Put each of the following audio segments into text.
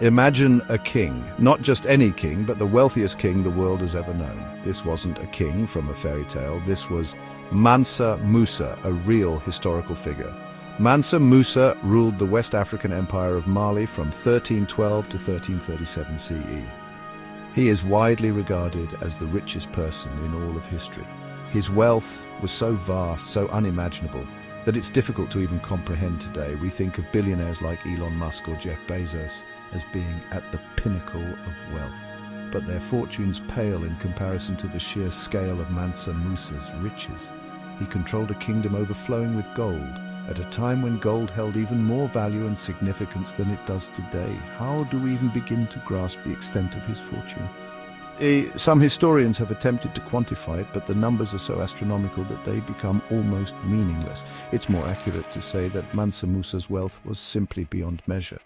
Imagine a king, not just any king, but the wealthiest king the world has ever known. This wasn't a king from a fairy tale, this was Mansa Musa, a real historical figure. Mansa Musa ruled the West African Empire of Mali from 1312 to 1337 CE. He is widely regarded as the richest person in all of history. His wealth was so vast, so unimaginable, that it's difficult to even comprehend today. We think of billionaires like Elon Musk or Jeff Bezos as being at the pinnacle of wealth. But their fortunes pale in comparison to the sheer scale of Mansa Musa's riches. He controlled a kingdom overflowing with gold, at a time when gold held even more value and significance than it does today. How do we even begin to grasp the extent of his fortune? Some historians have attempted to quantify it, but the numbers are so astronomical that they become almost meaningless. It's more accurate to say that Mansa Musa's wealth was simply beyond measure.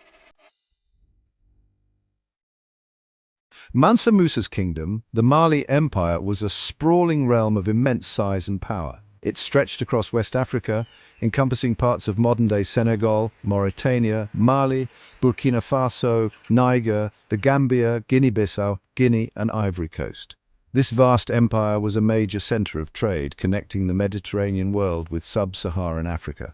Mansa Musa's kingdom, the Mali Empire, was a sprawling realm of immense size and power. It stretched across West Africa, encompassing parts of modern-day Senegal, Mauritania, Mali, Burkina Faso, Niger, the Gambia, Guinea-Bissau, Guinea and Ivory Coast. This vast empire was a major center of trade, connecting the Mediterranean world with sub-Saharan Africa.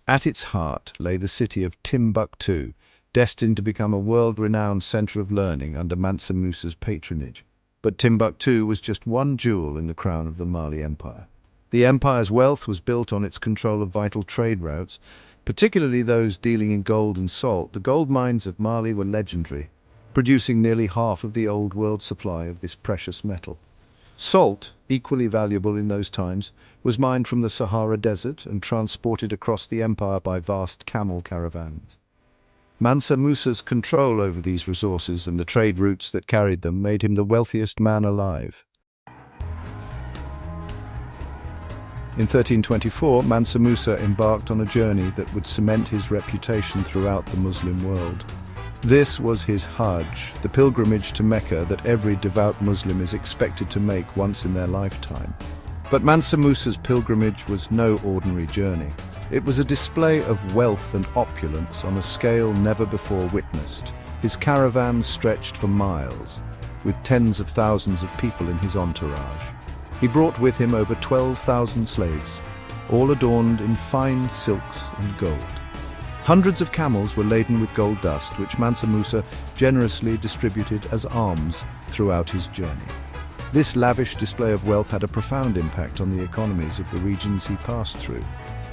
At its heart lay the city of Timbuktu, destined to become a world-renowned center of learning under Mansa Musa's patronage. But Timbuktu was just one jewel in the crown of the Mali Empire. The empire's wealth was built on its control of vital trade routes, particularly those dealing in gold and salt. The gold mines of Mali were legendary, producing nearly half of the old world supply of this precious metal. Salt, equally valuable in those times, was mined from the Sahara Desert and transported across the empire by vast camel caravans. Mansa Musa's control over these resources and the trade routes that carried them made him the wealthiest man alive. In 1324, Mansa Musa embarked on a journey that would cement his reputation throughout the Muslim world. This was his Hajj, the pilgrimage to Mecca that every devout Muslim is expected to make once in their lifetime. But Mansa Musa's pilgrimage was no ordinary journey. It was a display of wealth and opulence on a scale never before witnessed. His caravan stretched for miles, with tens of thousands of people in his entourage. He brought with him over 12,000 slaves, all adorned in fine silks and gold. Hundreds of camels were laden with gold dust, which Mansa Musa generously distributed as alms throughout his journey. This lavish display of wealth had a profound impact on the economies of the regions he passed through.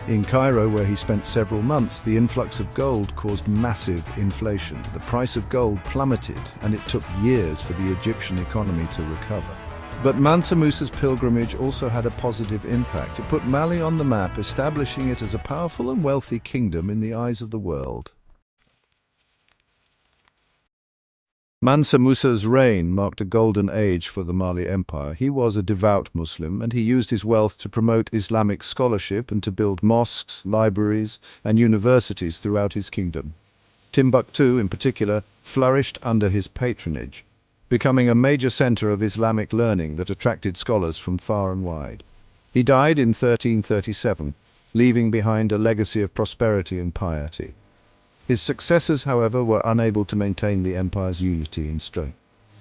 In Cairo, where he spent several months, the influx of gold caused massive inflation. The price of gold plummeted, and it took years for the Egyptian economy to recover. But Mansa Musa's pilgrimage also had a positive impact. It put Mali on the map, establishing it as a powerful and wealthy kingdom in the eyes of the world. Mansa Musa's reign marked a golden age for the Mali Empire. He was a devout Muslim, and he used his wealth to promote Islamic scholarship and to build mosques, libraries, and universities throughout his kingdom. Timbuktu, in particular, flourished under his patronage, becoming a major center of Islamic learning that attracted scholars from far and wide. He died in 1337, leaving behind a legacy of prosperity and piety. His successors, however, were unable to maintain the empire's unity and strength.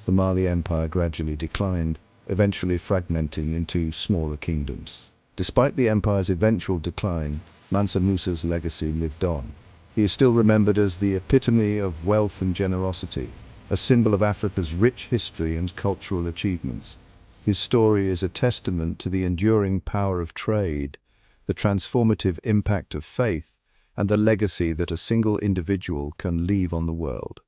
The Mali Empire gradually declined, eventually fragmenting into smaller kingdoms. Despite the empire's eventual decline, Mansa Musa's legacy lived on. He is still remembered as the epitome of wealth and generosity, a symbol of Africa's rich history and cultural achievements. His story is a testament to the enduring power of trade, the transformative impact of faith, and the legacy that a single individual can leave on the world.